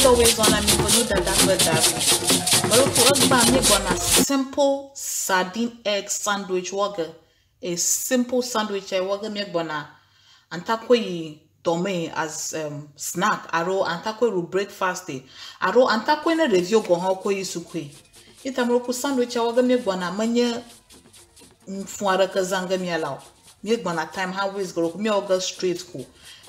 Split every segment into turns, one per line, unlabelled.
Always on me for you that. But simple sardine egg sandwich waga. A simple sandwich I waga me bona. And takwe tome as snack aro and takwe ru breakfast aro and takwe na review go how ko yisukwe. Itamroku sandwich I waga me bona manye mfuara kazanga mi allow. Me bona time how is go me oga straight ko.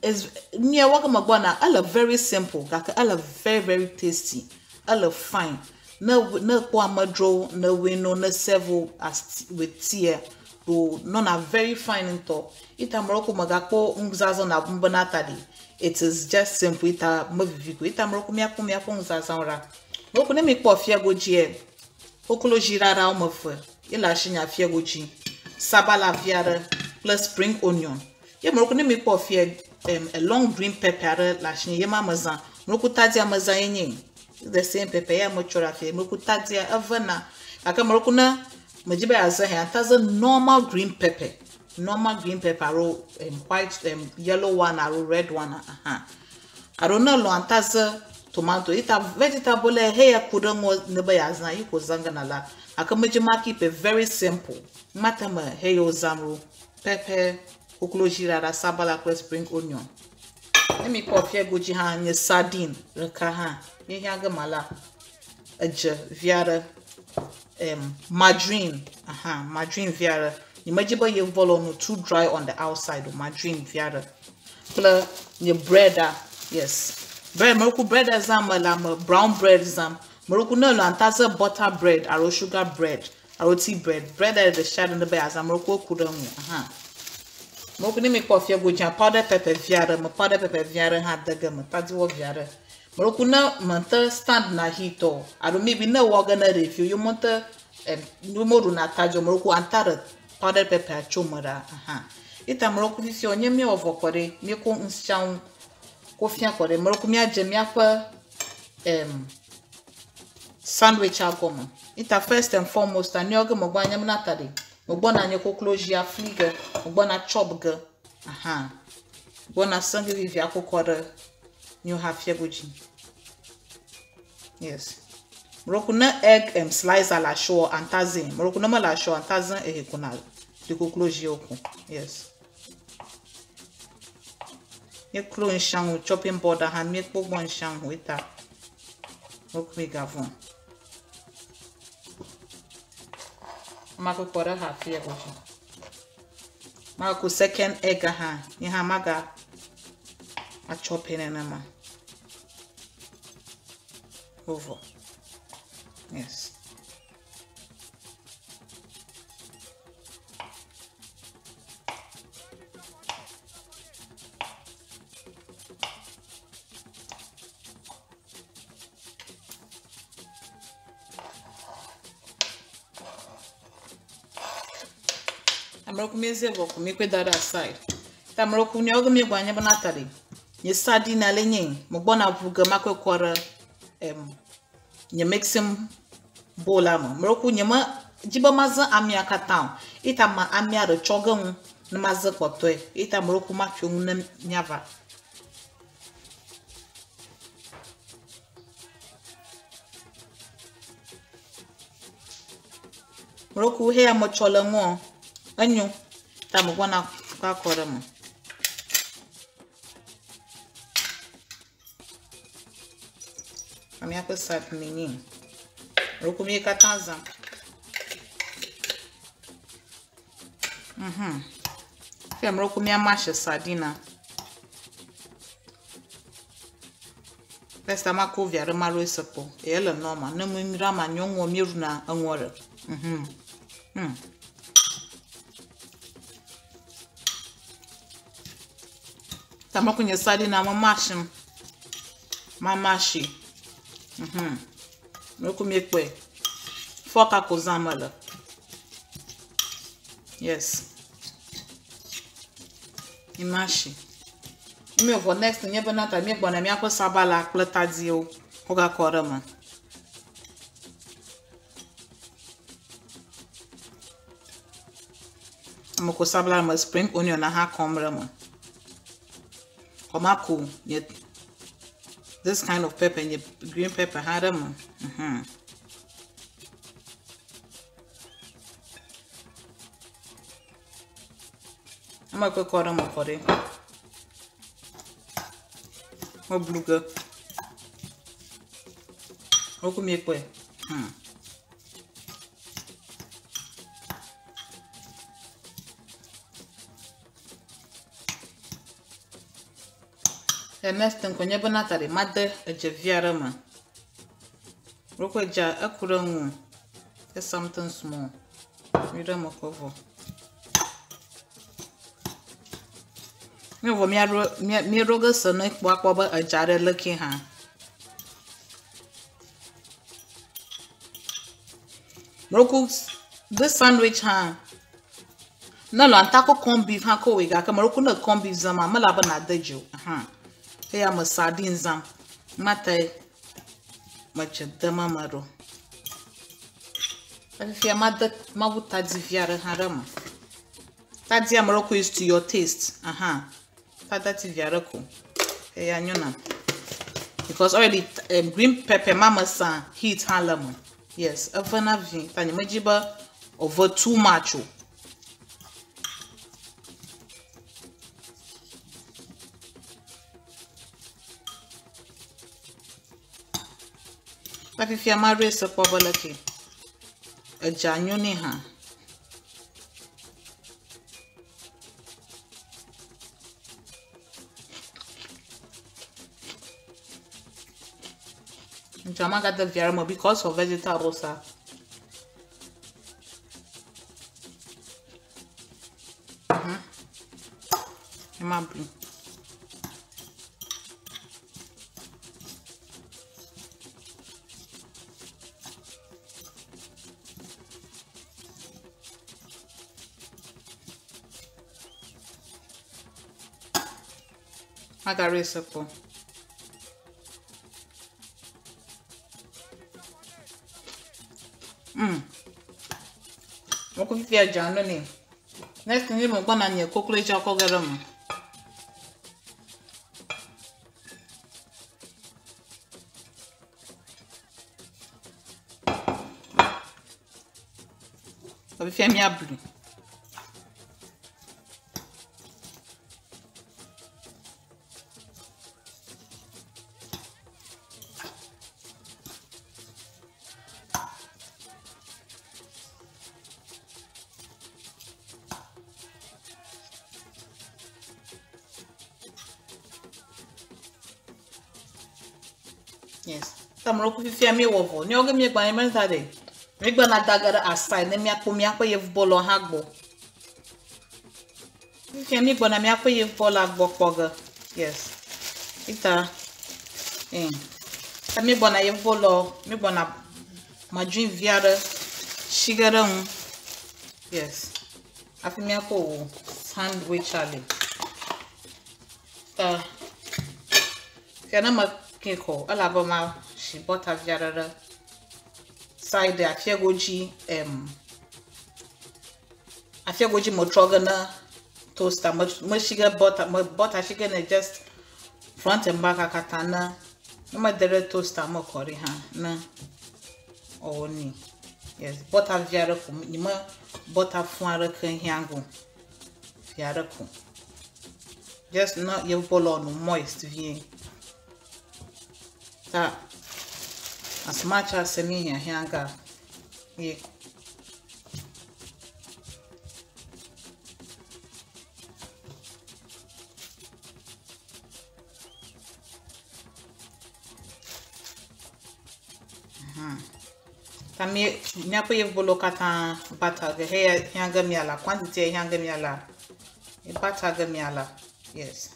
Is near Wagamagwana, I love very simple, I love very tasty, I love fine. No quamadro, no window, no several as with tear, none are very fine in top. It a Morocco Magapo, Umzazon Abumbanatadi. It is just simple, it a movie, it a Morocco Miapo Zazara. Mokunemi kwa fiagoji, Okolo girara umafu, Ilashina fiagoji, Sabala viara plus spring onion. Ye Mokunemi kwa fiag. A long green pepper lashni yema mazan mrukutadia mazan the same pepper ya mochora fe mrukutadia avana aka mrukuna majiba azahe antaza normal green pepper ro white yellow one or red one arona lo antaza tomato ita vegetable heya kudango neba yazna yiko zanga na la aka majima keep it very simple matama heyo zamru pepper Uklojira sabala kwa spring onion. Let me coffee goji ha nye sardine reka ha. Ye yaga mala. Aja viara margarine. Margarine viara. You majiba ye volo no too dry on the outside of margarine viara. Kla nye bread yes. Bread maruku bread zam la brown bread zam. Maruku no lo antaza butter bread aro sugar bread aro tea bread. Bread is the shade in the bear zam maruku kudamu. Mokuni me coffee goja powder pepper viara, ma powder pepper viara ha daga ma tadiwo viara. Morokuna manta stand na hito. Aro maybe na waga na review. You monta numoru na tajo moroku antara powder pepper chomara. Ita moroku fifi onye mi ovokore mi ko nsian kofia kore moroku mi aje mi akwa sandwich agoma. Ita first and foremost anyoga mogwanya mnatari. Mbona nyeko closure fliga, mbona chop ga. Mbona sangi vivi akokora nyo hafia goji. Yes. Morokuna egg slice à la chaux antazin. Morokuna ma la chaux antazin e kuna. Diko closure oko. Yes. Ye clone shang chopping board ha mi ko bon shang wita. Mokwe gavon. Mako kora hafia goji. Mako second egg ha. Ni ha maga a chopping enema. Over. Yes. Amroku meze boku mi kwedara aside. Ta amroku ni ogo mi gwanya banatari. Ni sardine alenye mo bona buga makwe kwara nye mixing bowl ama. Amroku nyama jiba maza amia katao. Ita ma amia ro choga na maza kwatwe. Ita amroku makwe na nyava. Amroku he amochola ngo. Anyo tamu gwana kwa koramo. Ami yako sat mini. Roku mi katanza. Fia mroku mi amashe sardina. Pesta mako via remaro isapo. Ele normal. Nemu mirama nyongo miruna angwore. Tama kwenye sardina mamashi. Mroku miekwe. Foka kozamala. Yes. Imashi. Ime ovo next nyebe nata miekwa na miakwe sabala pleta dio. Koga korama. Moko sabla ma spring onion na ha komra mo. Komako yet this kind of pepper and green pepper had them. I'm gonna cook them up for them. Or blue girl. Oku make way. The next thing when you're not at the mother a javiera man. Roko ja a kurangu. There's something small. You don't make over. Me wo me roga sone kwa a jare looking ha. Roko this sandwich ha. No antako corn beef ha ko we ga ka Morocco na corn beef zama malaba na dejo. Hey, I'm a sardine zam. Mate much the mamaro. If your mother mabuta diviara harama. Tadia Morocco is to your taste. Tada tiviarako. Hey, anyona. Because already green pepper mama san heat halam. Yes, a vanavi. Tanya majiba over too much. But if you're married, so probably a genuine ha. Jama got the vermo because of vegetables. I got recipe. Moko fifia jano ni. Next thing mo gba nye kokole cha ko garam. Obi fia mi ablu. Yes. Tamroko fifia mi wovo. Ni oge mi gba yen menta de. Mi gba na dagara aside ne mi akpo yev bolo hagbo. Fifia mi gba na mi akpo yev bolo hagbo poga. Yes. Ita ta mi gba na yev bolo, mi gba na majun viara shigara un. Yes. Afi mi akpo sandwich ali. Ta Fiana ma keko alaba ma she bought a viara side afiegoji motroga na toaster mo shiga butter shiga na just front and back akatana no ma dere toaster mo kori ha na oni. Yes, butter viara ko ni ma butter fuara kan hiango viara ko just not your bolo no moist vie. That as much as me here, yeah. Tami nyapo ye bolo kata bata ge he hanga miala quantity hanga miala e bata ge miala. Yes.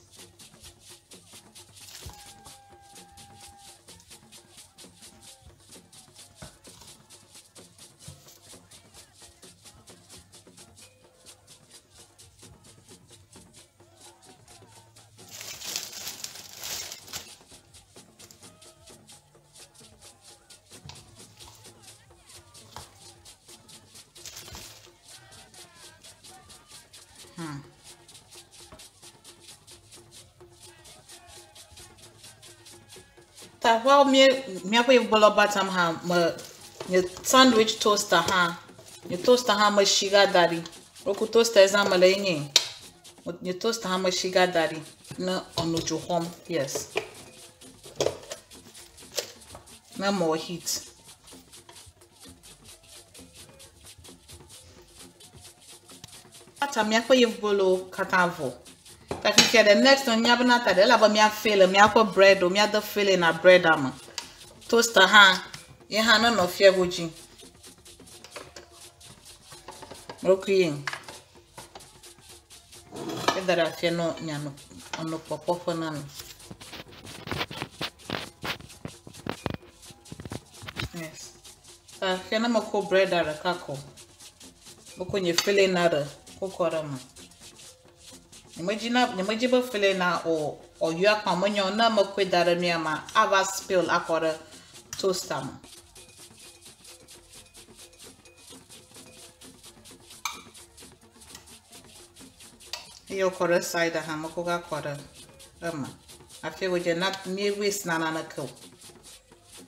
Ta while me apo bolo batam ha ma sandwich toaster ha. Your toaster ha ma shiga daddy. Roku toaster is a malenye. Your toaster ha ma shiga daddy. No onuju home. Yes. No more heat. Ata mi apo bolo katavo. If the next one, you not that. Ela ba mi afele, mi akwa bread, o mi ada fele na bread ama. Toaster ha, ye ha no fear goji. Okay. If that afia no nyano, ono popo for nano. Yes. Afia na mako bread ara kako. Mako nye fele na ara kokora ma. Imagine feeling na or you are common your number quit that me ma ava spill akora toaster. Yo kora side ha makoga kora I feel with you not me waste na na ko.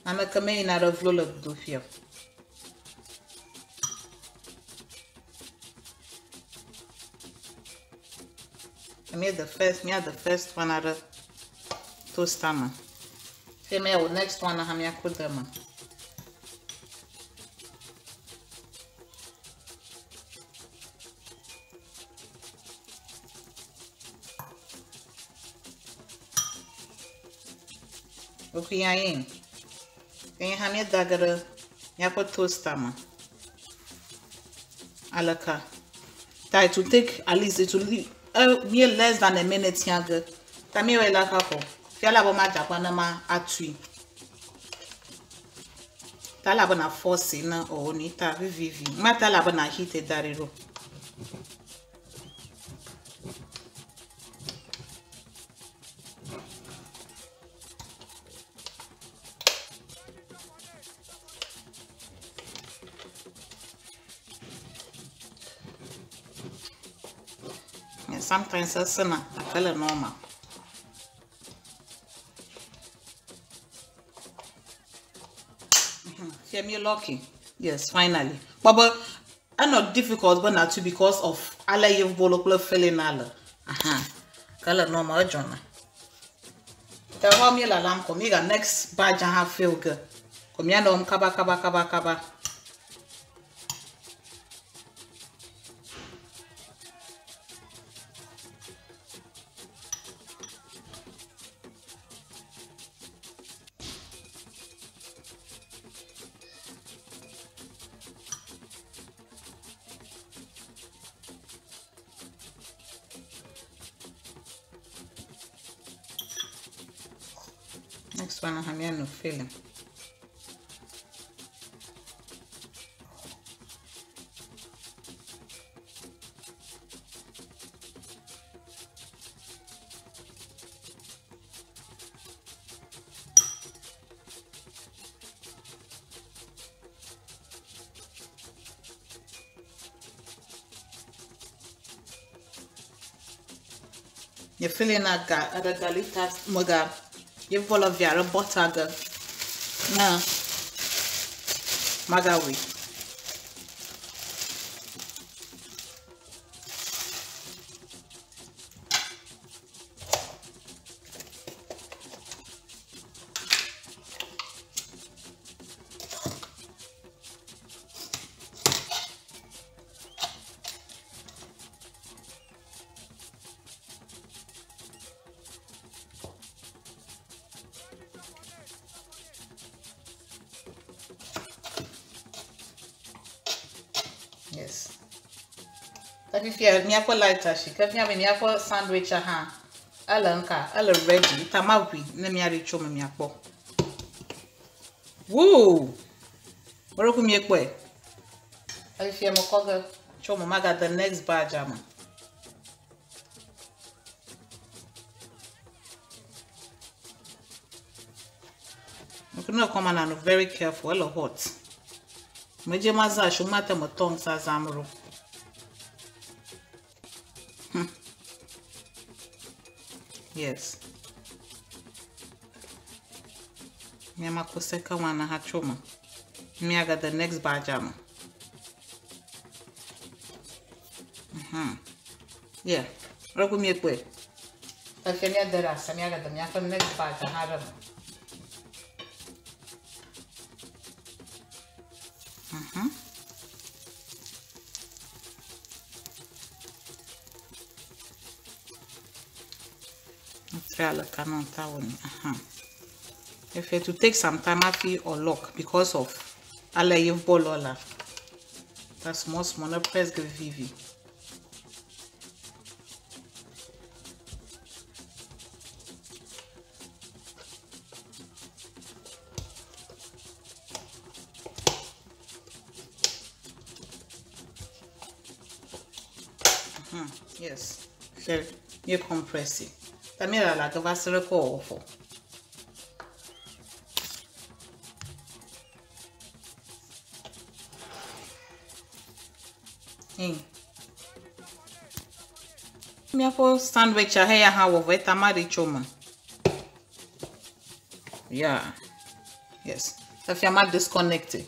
Ana kame na rovlo do feel. I made the first one out of toaster man. Female next one I have me cook them. Okay, I am. Then you have me dagger yako toaster man. Alaka. That to take at least it will leave. Me less than a minute younger. Tami we la kako. Fiala bo ma Japan ma atui. Tala bona force na o ni ta vivi. Ma tala bona hit e dariro. Sometimes that's I feel it normal. Feel me lucky. Yes, finally. But I'm not difficult, but not too because of alla you bolo feeling alla. Color normal Jonah. Tell me la lamb come here next badge and have feel good. Come here no kaba. Next one I have no feeling. You're feeling like other galitas moga. You follow via butter na magawi. Yes. If you have a lighter, she can have a sandwich. Alanka, I'll ready. Tamawi, Nemiari Chomamiapo. Woo! Borokumi. If you have a cover, Chomomaga the next bar jammer. You can not come and very careful, hello hot. Majemaza shumata motong sa zamro. Yes. Miyama kuseka wana hachoma. Miaga the next bajama. Yeah. Rogu miekwe. Tafenia derasa miaga the miaga the next bajama. If it will take some time, I feel or lock because of you've bolola. That's small press the vivi. Yes, very you compress it. Tamira like a vascular call for. Miapo sandwich a hair how of it amari choma. Yeah. Yes. If you're not disconnected.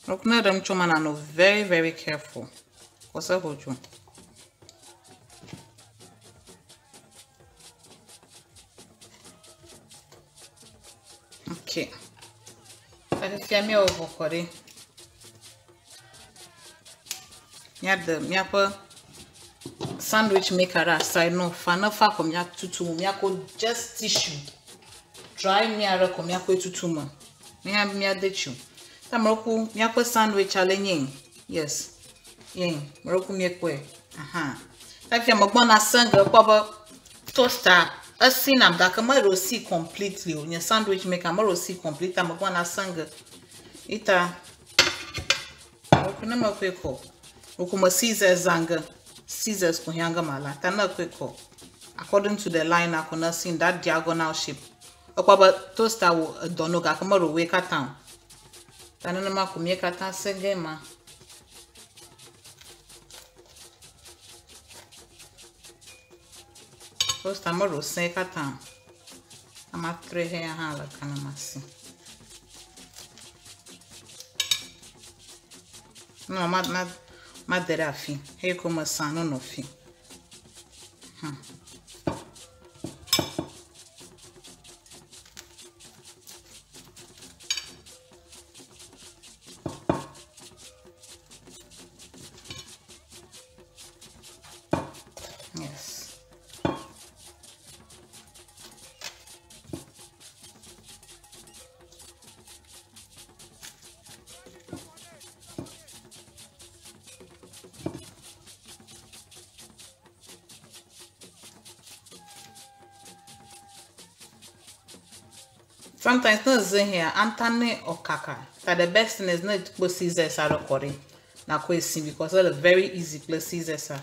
Look now them choma and very, very careful. What's up with you? Okay. If you're over for it. Miapo sandwich maker aside no fana fa kom ya tutu miako just tissue dry miara kom miako tutu ma mi adechu tamroku miako sandwich alenyin yes yin mroku miekwe if you magbona sanga kwaba toaster asinam da kamaro see completely on your sandwich maker maro see complete magbona sanga ita okuna makweko okuma scissors zanga scissors kuhyanga mala tana kweko according to the line akona see that diagonal shape okwaba toaster wo dono ga kamaro we katan tanana makumye katan segema toaster maro se katan ama trehe hala kana masi no madera fi he como sano no fi yes sometimes no zin here antane or kaka that the best thing is not to put scissors are recording na kwesi because it's very easy to scissors are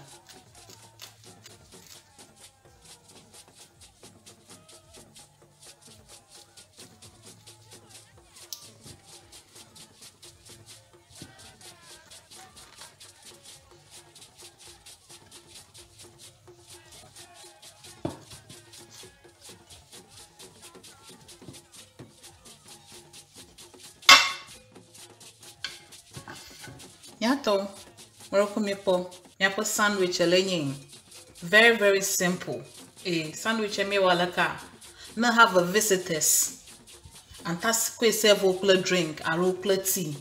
Yato, miapo sandwich alenyin. Very, very simple. A sandwich me walaka. Na have a visitors. And tas kwe serve okla drink, a okla tea.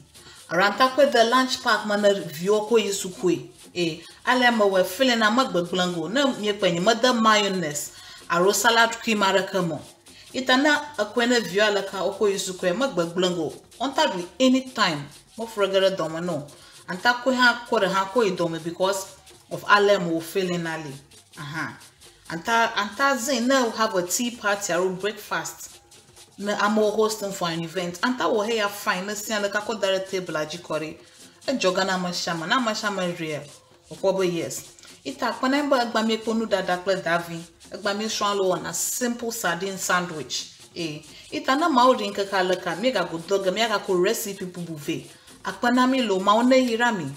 Aranta kwe the lunch pack mana vioko yisukwe. Alema we feeling a magba blango. Na miekwenye mother mayonnaise. Aro salad cream arakamo. Itana akwene violaka oko yisukwe magba blango. Ontadwi anytime. Mo fragara domano. And takwe ha kore ha ko idome because of alem wo feeling ali. And ta zin now have a tea party or breakfast. Na amo hosting for an event. And ta wo here fine na si alaka ko dare table ajikori. E joga na mashama real. Okobo yes. Ita kwana mba agbami ponu dadakle davi. Agbami shwanlo on a simple sardine sandwich. Ita na maudi nka kalaka mega go doga mega ko recipe bubuve. Akpanami lo maone hirami.